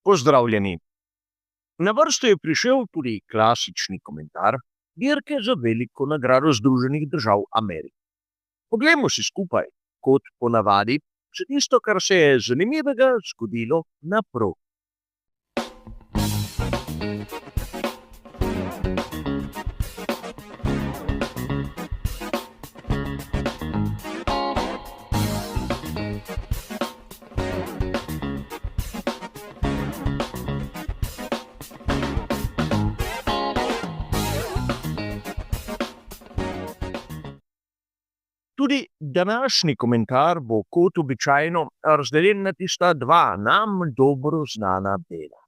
Pozdravljeni. Na vrsto je prišel tudi klasični komentar dirke za veliko nagrado Združenih držav Amerike. Poglejmo si skupaj, kot ponavadi, vse tisto, kar se je zanimivega zgodilo na progi. Tudi današnji komentar bo kot običajno razdeljen na tista dva nam dobro znana dela.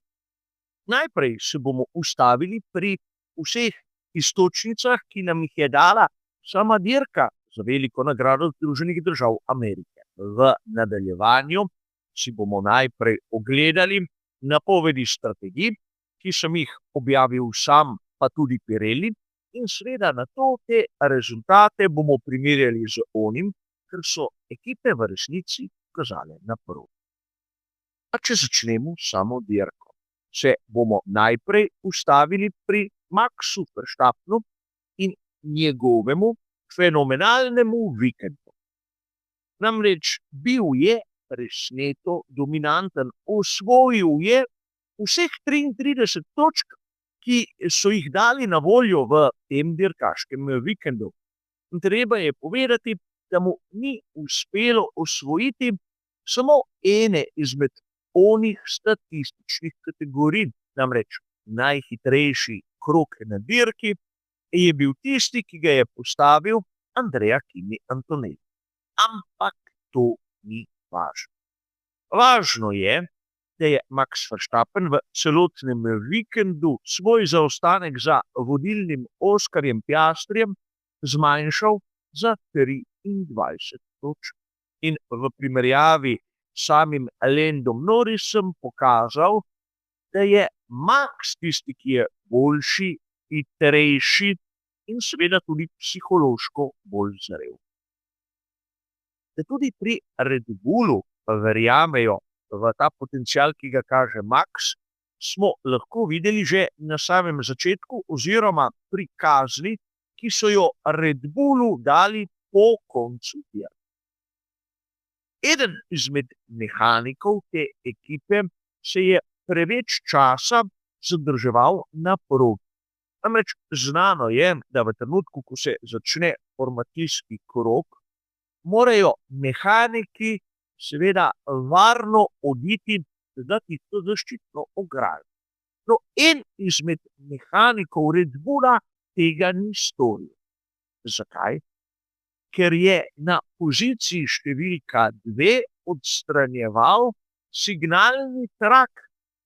Najprej se bomo ustavili pri vseh iztočnicah, ki nam jih je dala sama dirka za veliko nagrado Združenih držav Amerike. V nadaljevanju si bomo najprej ogledali napovedi strategij, ki sem jih objavil sam, pa tudi Pirelli, in seveda na to te rezultate bomo primerjali z onim, kar so ekipe v resnici pokazale na progi. A če začnemo samo dirko, se bomo najprej ustavili pri Maxu Verstappenu in njegovemu fenomenalnemu vikendu. Namreč bil je presneto dominanten, osvojil je vseh 33 točk, ki so jih dali na voljo v tem dirkaškem vikendu. In treba je povedati, da mu ni uspelo osvojiti samo ene izmed onih statističnih kategorij, namreč najhitrejši krog na dirki je bil tisti, ki ga je postavil Andrea Kimi Antonelli. Ampak to ni važno. Važno je, da je Max Verstappen v celotnem vikendu svoj zaostanek za vodilnim Oskarjem Piastrijem zmanjšal za 23 točk. In v primerjavi s samim Landom Norrisom pokazal, da je Max tisti, ki je boljši, hitrejši in seveda tudi psihološko bolj zrel. Da tudi pri Red Bullu verjamejo v ta potencial, ki ga kaže Max, smo lahko videli že na samem začetku oziroma pri kazni, ki so jo Red Bullu dali po koncu dirke. Eden izmed mehanikov te ekipe se je preveč časa zadrževal na progi. Namreč znano je, da v trenutku, ko se začne formacijski krog, morajo mehaniki seveda varno oditi za tisto zaščitno ograjo. No, en izmed mehanikov Red Bulla tega ni storil. Zakaj? Ker je na poziciji številka 2 odstranjeval signalni trak,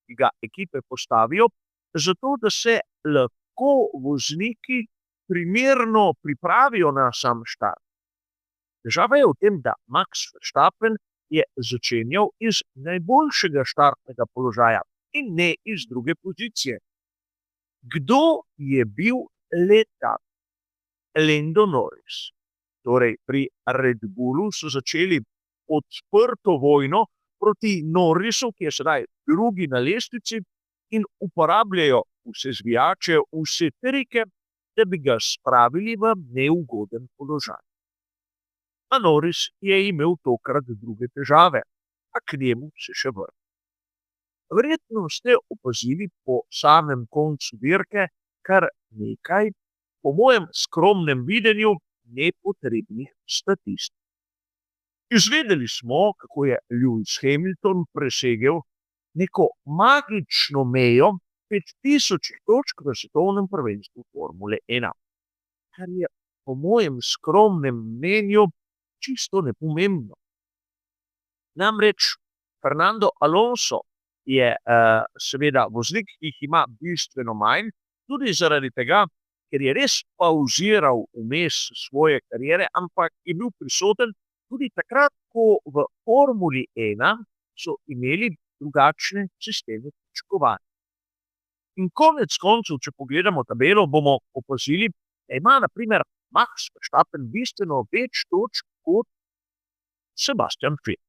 ki ga ekipe postavijo, zato da se lahko vozniki primerno pripravijo na sam štart. Težava je v tem, da Max Verstappen je začenjal iz najboljšega štartnega položaja in ne iz druge pozicije. Kdo je bil leta? Lando Norris. Torej, pri Red Bullu so začeli odprto vojno proti Norrisu, ki je sedaj drugi na lestvici, in uporabljajo vse zvijače, vse trike, da bi ga spravili v neugoden položaj. A Norris je imel tokrat druge težave, a k njemu se še vrne. Verjetno ste opazili po samem koncu dirke kar nekaj, po mojem skromnem videnju, nepotrebnih statistik. Izvedeli smo, kako je Lewis Hamilton presegel neko magično mejo 5000 točk v svetovnem prvenstvu Formule 1, kar je po mojem skromnem mnenju čisto nepomembno. Namreč Fernando Alonso je seveda voznik, ki jih ima bistveno manj, tudi zaradi tega, ker je res pauziral vmes svoje kariere, ampak je bil prisoten tudi takrat, ko v Formuli 1 so imeli drugačne sisteme točkovanja. In konec koncev, če pogledamo tabelo, bomo opazili, da ima na primer Max Verstappen bistveno več točk kot Sebastian Vettel.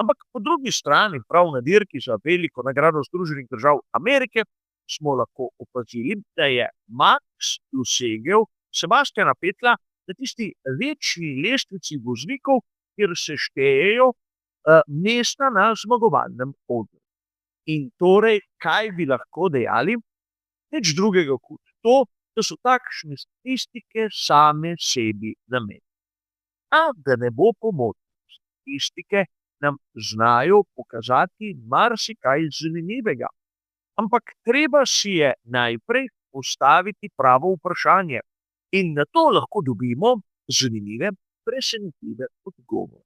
Ampak po drugi strani, prav na dirki za veliko nagrado Združenih držav Amerike, smo lahko opazili, da je Max dosegel Sebastiana Vettla na tisti večji lestvici voznikov, kjer se štejejo mesta na zmagovalnem odru. In torej, kaj bi lahko dejali? Nič drugega kot to, da so takšne statistike same sebi namen. A da ne bo pomote, statistike nam znajo pokazati marsikaj zanimivega. Ampak treba si je najprej postaviti pravo vprašanje in na to lahko dobimo zanimive, presenetljive odgovore.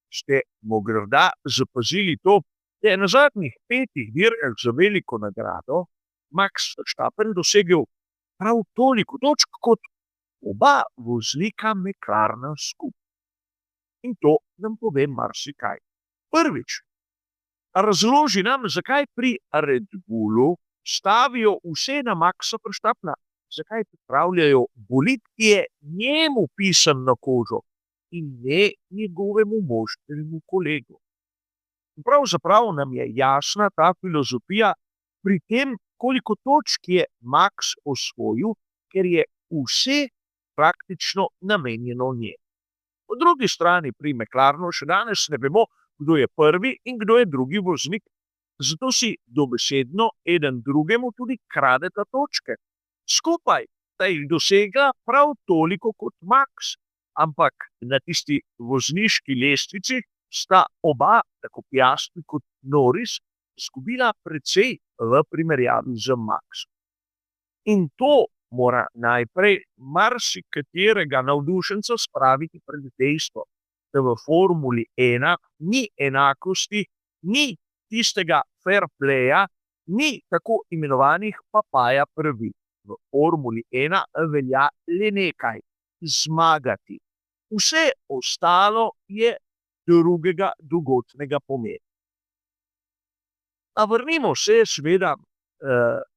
Ste morda zapazili to, da je na zadnjih 5 dirkah za veliko nagrado Max Verstappen dosegel prav toliko točk kot oba voznika McLarena skupaj. In to nam pove marsikaj. Prvič, razloži nam, zakaj pri Red Bullu stavijo vse na Maxa Verstappena, zakaj pripravljajo bolid, ki je njemu pisan na kožo in ne njegovemu moštvenemu kolegu. Pravzaprav nam je jasna ta filozofija pri tem, koliko točk je Max osvojil, ker je vse praktično namenjeno njemu. Po drugi strani pri McLarenu še danes ne vemo, kdo je prvi in kdo je drugi voznik, zato si dobesedno eden drugemu tudi kradeta točke. Skupaj sta jih dosegla prav toliko kot Max, ampak na tisti vozniški lestvici sta oba, tako Piastri kot Norris, izgubila precej v primerjavi z Maxom. In to mora najprej marsikaterega navdušenca spraviti pred dejstvo, da v Formuli 1 ni enakosti, ni tistega fair playa, ni tako imenovanih papaja pravil. V Formuli 1 velja le nekaj: zmagati. Vse ostalo je drugega drugotnega pomena. A vrnimo se seveda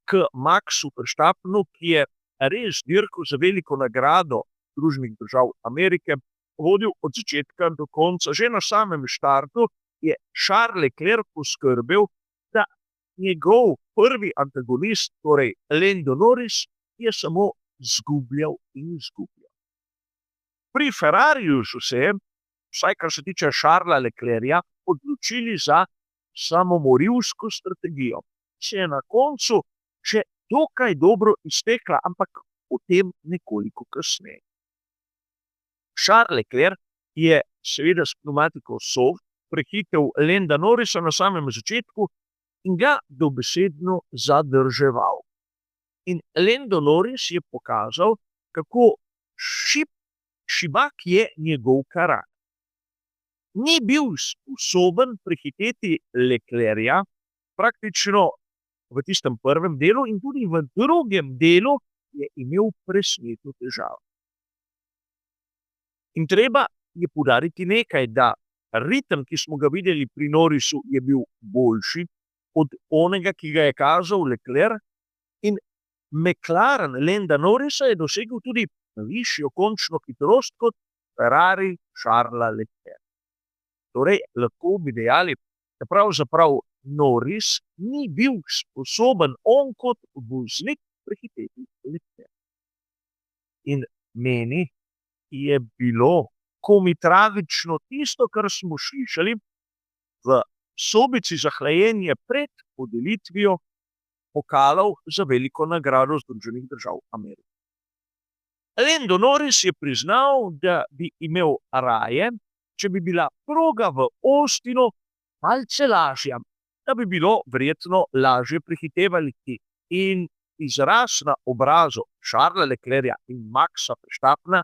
k Maxu Verstappenu, ki je res dirko za veliko nagrado Združenih držav Amerike vodil od začetka do konca. Že na samem štartu je Charles Leclerc poskrbel, da njegov prvi antagonist, torej Lando Norris, je samo izgubljal in izgubljal. Pri Ferrariju so se, vsaj kar se tiče Charlesa Leclerca, odločili za samomorilsko strategijo. Se je na koncu še dokaj dobro iztekla, ampak o tem nekoliko kasneje. Charles Leclerc je seveda s pneumatiko soft prehitel Landa Norrisa na samem začetku in ga dobesedno zadrževal. In Lando Norris je pokazal, kako šibak je njegov karakter. Ni bil sposoben prehiteti Leclerca praktično v tistem prvem delu in tudi v drugem delu je imel presneto težavo. In treba je poudariti nekaj, da ritem, ki smo ga videli pri Norrisu, je bil boljši od onega, ki ga je kazal Leclerc, in McLaren Landa Norrisa je dosegel tudi višjo končno hitrost kot Ferrari Charlesa Leclerca. Torej, lahko bi dejali, da pravzaprav Norris ni bil sposoben on kot voznik prehiteti Leclerca. In meni je bilo komitragično tisto, kar smo slišali v sobici za hlajenje pred podelitvijo pokalov za veliko nagrado Združenih držav Amerike. Lando Norris je priznal, da bi imel raje, če bi bila proga v Austinu malce lažja, da bi bilo verjetno lažje prehitevati. In izraz na obrazu Charlesa Leclerca in Maxa Verstappena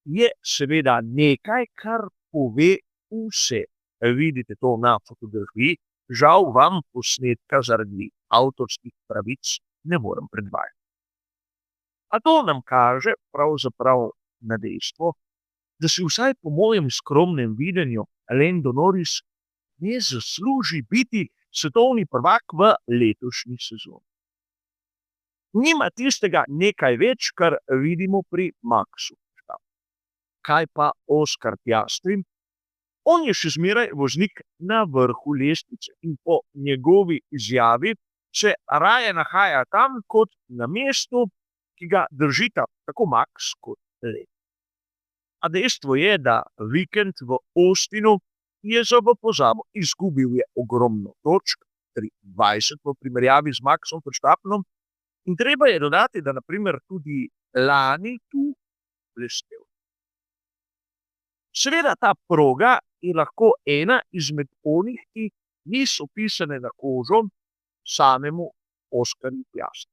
je seveda nekaj, kar pove vse. Vidite to na fotografiji, žal vam posnetka zaradi avtorskih pravic ne morem predvajati. A to nam kaže pravzaprav na dejstvo, da si vsaj po mojem skromnem videnju Lando Norris ne zasluži biti svetovni prvak v letošnji sezoni. Nima tistega nekaj več, kar vidimo pri Maxu. Kaj pa Oscar Piastri? On je še zmeraj voznik na vrhu lestvice in po njegovi izjavi se raje nahaja tam kot na mestu, ki ga držita tako Max kot Len. A dejstvo je, da vikend v Austinu je za v pozabo. Izgubil je ogromno točk, 23 v primerjavi z Maxom Verstappenom, in treba je dodati, da na primer tudi lani tu blestel. Seveda ta proga je lahko ena izmed onih, ki niso pisane na kožo samemu Oskarju Piastri.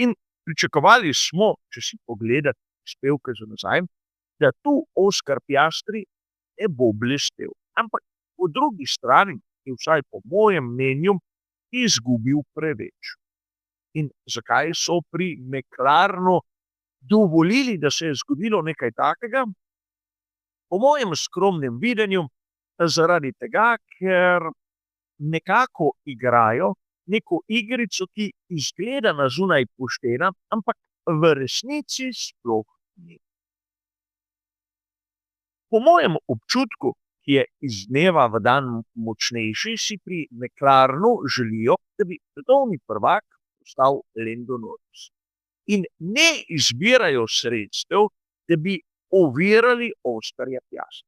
In pričakovali smo, če si pogledate prispevke za nazaj, da tu Oskar Piastri ne bo blestel. Ampak po drugi strani je vsaj po mojem mnenju izgubil preveč. In zakaj so pri McLarenu dovolili, da se je zgodilo nekaj takega? Po mojem skromnem videnju zaradi tega, ker nekako igrajo neko igrico, ki izgleda na zunaj poštena, ampak v resnici sploh ni. Po mojem občutku, ki je iz dneva v dan močnejši, si pri McLarenu želijo, da bi svetovni prvak postal Lando Norris. In ne izbirajo sredstev, da bi ovirali Oskarja Piastri.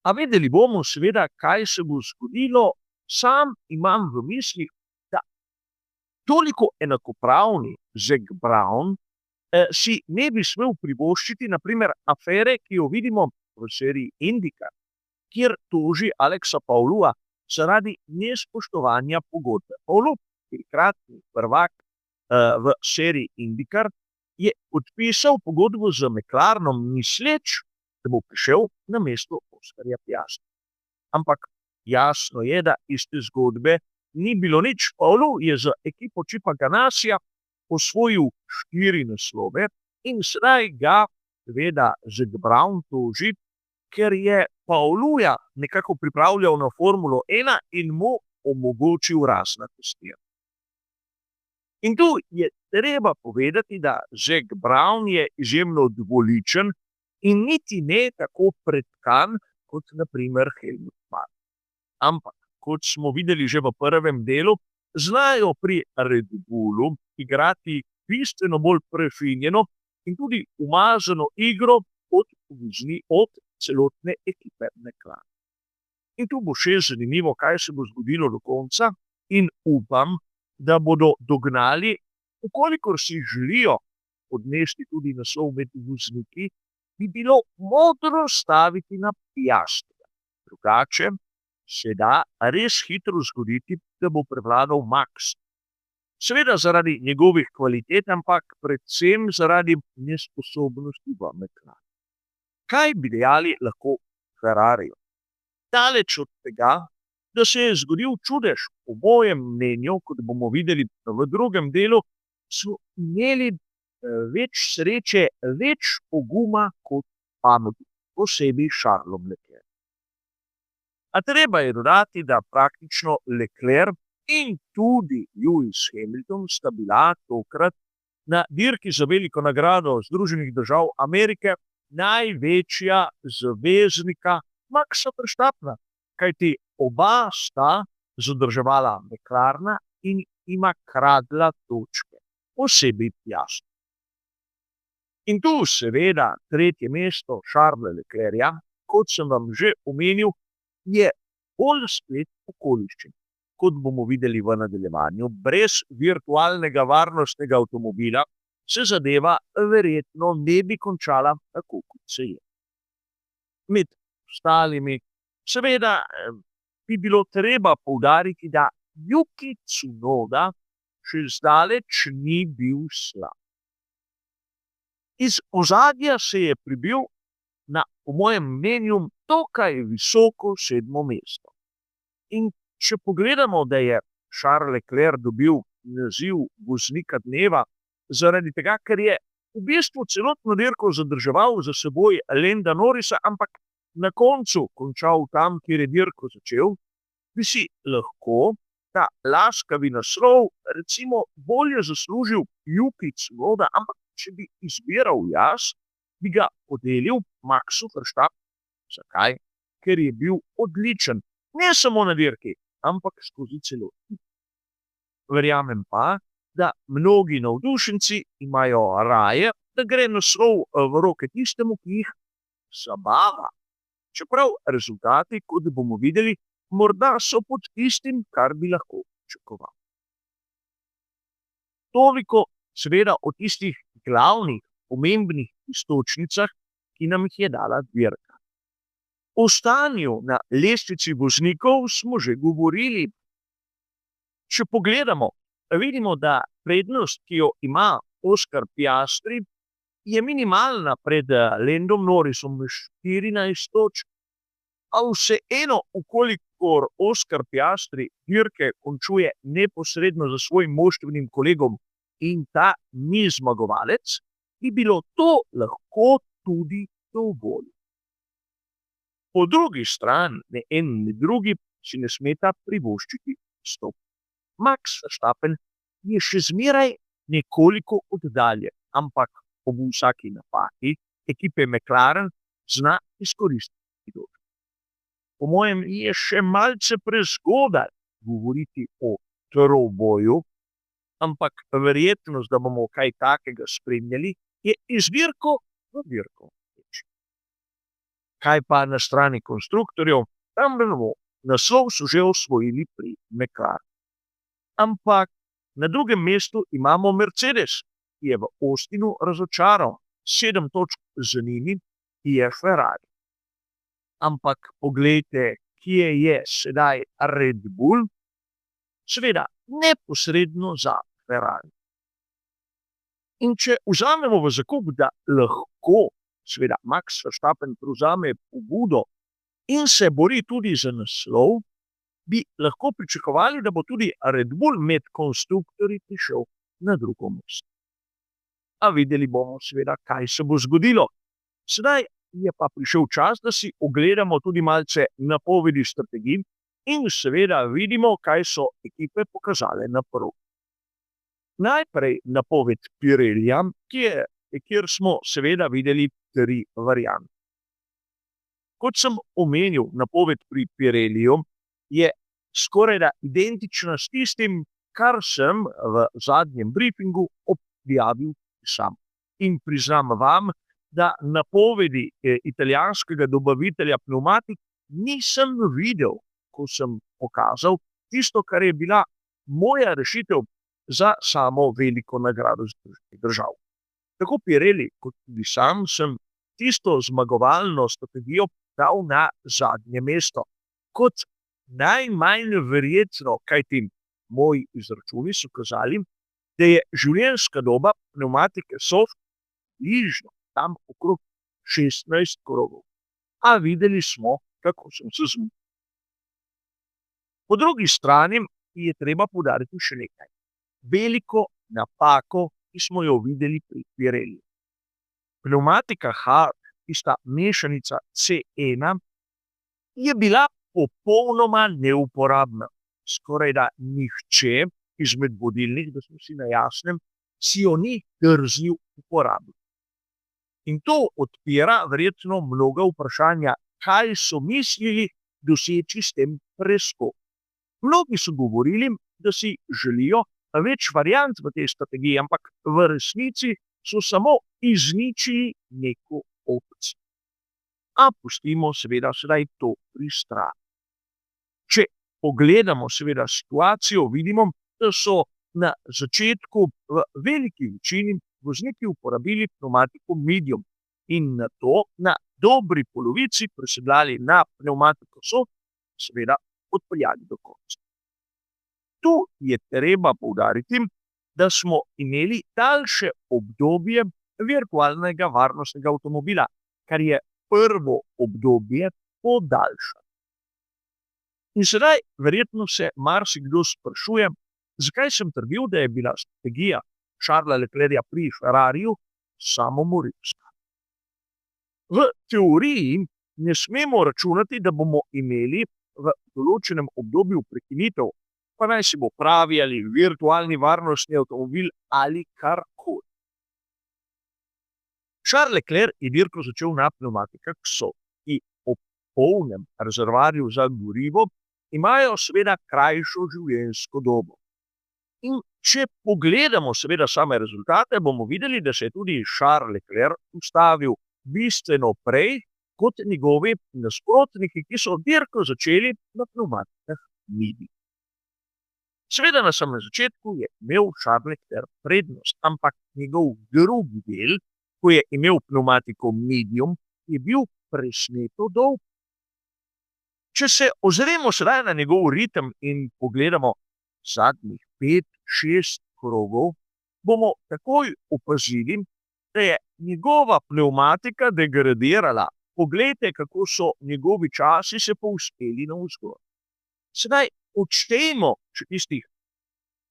A vedeli bomo seveda, kaj se bo zgodilo. Sam imam v mislih, da toliko enakopravni Zac Brown si ne bi smel privoščiti na primer afere, ki jo vidimo v seriji IndyCar, kjer toži Alexa Paulua zaradi nespoštovanja pogodbe. Paulu, trikratni prvak v seriji IndyCar, je podpisal pogodbo z McLarenom, misleč, da bo prišel na mesto Oskarja Piastri. Ampak jasno je, da iz te zgodbe ni bilo nič. Paulu je z ekipo Chipa Ganassija osvojil 4 naslove in sedaj ga seveda Zac Brown toži, ker je Pauluja nekako pripravljal na Formulo 1 in mu omogočil razna testiranja. In tu je treba povedati, da Zac Brown je izjemno dvoličen in niti ne tako pretkan kot na primer Helmut Marko. Ampak, kot smo videli že v prvem delu, znajo pri Red Bullu igrati bistveno bolj prefinjeno in tudi umazano igro od celotne ekipe McLaren. In tu bo še zanimivo, kaj se bo zgodilo do konca, in upam, da bodo dognali, ukolikor si želijo odnesti tudi naslov med vozniki, bi bilo modro staviti na Piastrija. Drugače se da res hitro zgoditi, da bo prevladal Max. Seveda zaradi njegovih kvalitet, ampak predvsem zaradi nesposobnosti v McLaren. Kaj bi dejali lahko Ferrariju? Daleč od tega, da se je zgodil čudež. Po mojem mnenju, kot bomo videli v drugem delu, so imeli več sreče, več poguma kot pameti, posebej Charlesom Leclerc. A treba je dodati, da praktično Leclerc in tudi Lewis Hamilton sta bila tokrat na dirki za veliko nagrado Združenih držav Amerike največja zaveznika Maxa Verstappena, kajti oba sta zadrževala McLarena in ima kradla točke, posebej Piastri. In tu seveda tretje mesto Charlesa Leclerca, kot sem vam že omenil, je bolj splet okoliščin. Kot bomo videli v nadaljevanju, brez virtualnega varnostnega avtomobila se zadeva verjetno ne bi končala tako, kot se je. Med ostalimi, seveda, bi bilo treba poudariti, da Yuki Tsunoda še zdaleč ni bil slab. Iz ozadja se je pribil na, po mojem mnenju, dokaj visoko 7. mesto. In če pogledamo, da je Charles Leclerc dobil naziv voznika dneva zaradi tega, ker je v bistvu celotno dirko zadrževal za seboj Landa Norrisa, ampak na koncu končal tam, kjer je dirko začel, bi si lahko ta laskavi naslov recimo bolje zaslužil Yuki Tsunoda, ampak če bi izbiral jaz, bi ga podelil Maxu Verstappenu. Zakaj? Ker je bil odličen, ne samo na dirki, ampak skozi celo. Verjamem pa, da mnogi navdušenci imajo raje, da gre naslov v roke tistemu, ki jih zabava. Čeprav rezultati, kot bomo videli, morda so pod tistim, kar bi lahko pričakoval. Toliko seveda o tistih glavnih, pomembnih iztočnicah, ki nam jih je dala dirka. O stanju na lestvici voznikov smo že govorili. Če pogledamo, vidimo, da prednost, ki jo ima Oscar Piastri, je minimalna pred Landom Norrisom v 14 točk. A vseeno, ukolikor Oscar Piastri dirke končuje neposredno za svojim moštvenim kolegom in ta ni zmagovalec, bi bilo to lahko tudi dovolj. Po drugi strani, ne en ne drugi, si ne smeta privoščiti stop. Max Verstappen je še zmeraj nekoliko oddaljen, ampak ob vsaki napaki ekipe McLaren zna izkoristiti točke. Po mojem je še malce prezgodaj govoriti o troboju, ampak verjetnost, da bomo kaj takega spremljali, je iz dirko v dirko. Kaj pa na strani konstruktorjev? Tam bomo naslov so že osvojili pri McLaren. Ampak na drugem mestu imamo Mercedes, ki je v Austinu razočaral, 7 točk za njimi je Ferrari. Ampak poglejte, kje je sedaj Red Bull, seveda neposredno za Ferrari. In če vzamemo v zakup, da lahko seveda Max Verstappen prevzame pobudo in se bori tudi za naslov, bi lahko pričakovali, da bo tudi Red Bull med konstruktorji prišel na drugo mesto. A videli bomo seveda, kaj se bo zgodilo. Sedaj je pa prišel čas, da si ogledamo tudi malce napovedi strategij in seveda vidimo, kaj so ekipe pokazale na progi. Najprej napoved Pirellija, kjer smo seveda videli 3 variante. Kot sem omenil, napoved pri Pirelliju je skorajda identična s tistim, kar sem v zadnjem briefingu objavil sam. In priznam vam, da napovedi italijanskega dobavitelja pnevmatik nisem videl, ko sem pokazal tisto, kar je bila moja rešitev za samo veliko nagrado Združenih držav. Tako Pirelli kot tudi sam sem tisto zmagovalno strategijo dal na zadnje mesto. Kot najmanj verjetno, kajti moji izračuni so kazali, da je življenjska doba pnevmatike soft bližno, tam okrog 16 krogov. A videli smo, kako sem se zmudil. Po drugi strani je treba poudariti še nekaj. Veliko napako, ki smo jo videli pri Pirelli. Pnevmatika hard, tista mešanica C1, je bila popolnoma neuporabna. Skorajda nihče izmed vodilnih, da smo si na jasnem, si jo ni drznil uporabiti. In to odpira verjetno mnoga vprašanja, kaj so mislili doseči s tem preskokom. Mnogi so govorili, da si želijo več variant v tej strategiji, ampak v resnici so samo izničili neko opcijo. A pustimo seveda sedaj to pri strani. Če pogledamo seveda situacijo, vidimo, da so na začetku v veliki večini vozniki uporabili pnevmatiko medium in na to na dobri polovici presedlali na pnevmatiko soft, seveda odpeljali do konca. Tu je treba poudariti, da smo imeli daljše obdobje virtualnega varnostnega avtomobila, kar je prvo obdobje podaljšano. In sedaj verjetno se marsikdo sprašuje, zakaj sem trdil, da je bila strategija Charlesa Leclerca pri Ferrariju samomorilska. V teoriji ne smemo računati, da bomo imeli v določenem obdobju prekinitev, pa naj si bo pravi ali virtualni varnostni avtomobil ali karkoli. Charles Leclerc je dirko začel na pnevmatikah soft, ki ob polnem rezervoarju za gorivo, imajo seveda krajšo življenjsko dobo. In če pogledamo seveda same rezultate, bomo videli, da se je tudi Charles Leclerc ustavil bistveno prej kot njegovi nasprotniki, ki so dirko začeli na pnevmatikah midi. Seveda na samem začetku je imel Charles Leclerc prednost, ampak njegov drugi del, ko je imel pnevmatiko medium, je bil presneto dolg. Če se ozremo sedaj na njegov ritem in pogledamo zadnjih 5-6 krogov, bomo takoj opazili, da je njegova pnevmatika degradirala. Poglejte, kako so njegovi časi se povzpeli navzgor. Sedaj odštejmo še tistih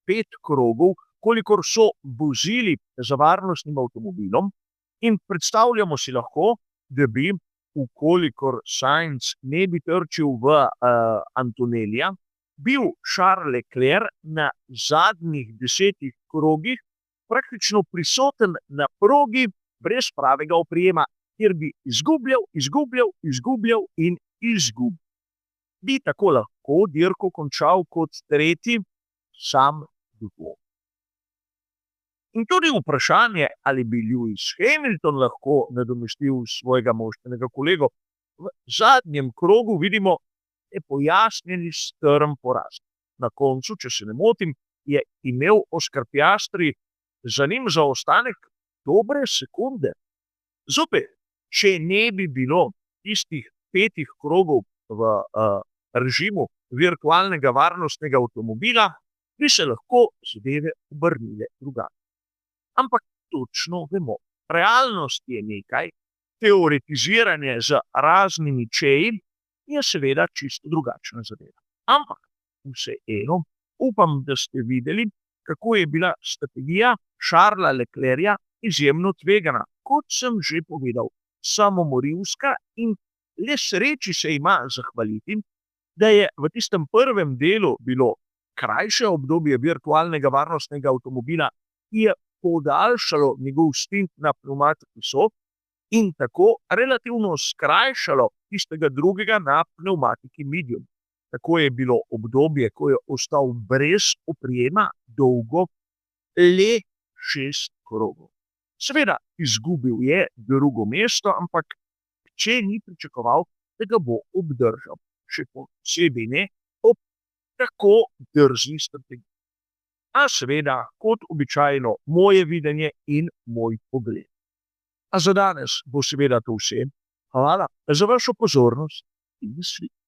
5 krogov, kolikor so vozili za varnostnim avtomobilom, in predstavljamo si lahko, da bi, ukolikor Sainz ne bi trčil v Antonellija, bil Charles Leclerc na zadnjih 10 krogih praktično prisoten na progi brez pravega oprijema, kjer bi izgubljal in izgubil. Bi tako lahko dirko končal kot tretji, sam dvomim. In tudi vprašanje, ali bi Lewis Hamilton lahko nadomestil svojega moštvenega kolego, v zadnjem krogu vidimo, je pojasnjeni strm poraz. Na koncu, če se ne motim, je imel Oscar Piastri za njim zaostanek dobre sekunde. Zopet, če ne bi bilo tistih 5 krogov v režimu virtualnega varnostnega avtomobila, bi se lahko zadeve obrnile drugače. Ampak točno vemo, realnost je nekaj, teoretiziranje z raznimi čeji je seveda čisto drugačna zadeva. Ampak vseeno upam, da ste videli, kako je bila strategija Charlesa Leclerca izjemno tvegana. Kot sem že povedal, samomorilska, in le sreči se ima zahvaliti, da je v tistem prvem delu bilo krajše obdobje virtualnega varnostnega avtomobila, ki je podaljšalo njegov stint na pnevmatiki soft in tako relativno skrajšalo tistega drugega na pnevmatiki medium. Tako je bilo obdobje, ko je ostal brez oprijema, dolgo le 6 krogov. Seveda, izgubil je drugo mesto, ampak če ni pričakoval, da ga bo obdržal. Še posebej ne ob tako drzni strategiji. A seveda, kot običajno, moje videnje in moj pogled. A za danes bo seveda to vse. Hvala za vašo pozornost in nasvidenje.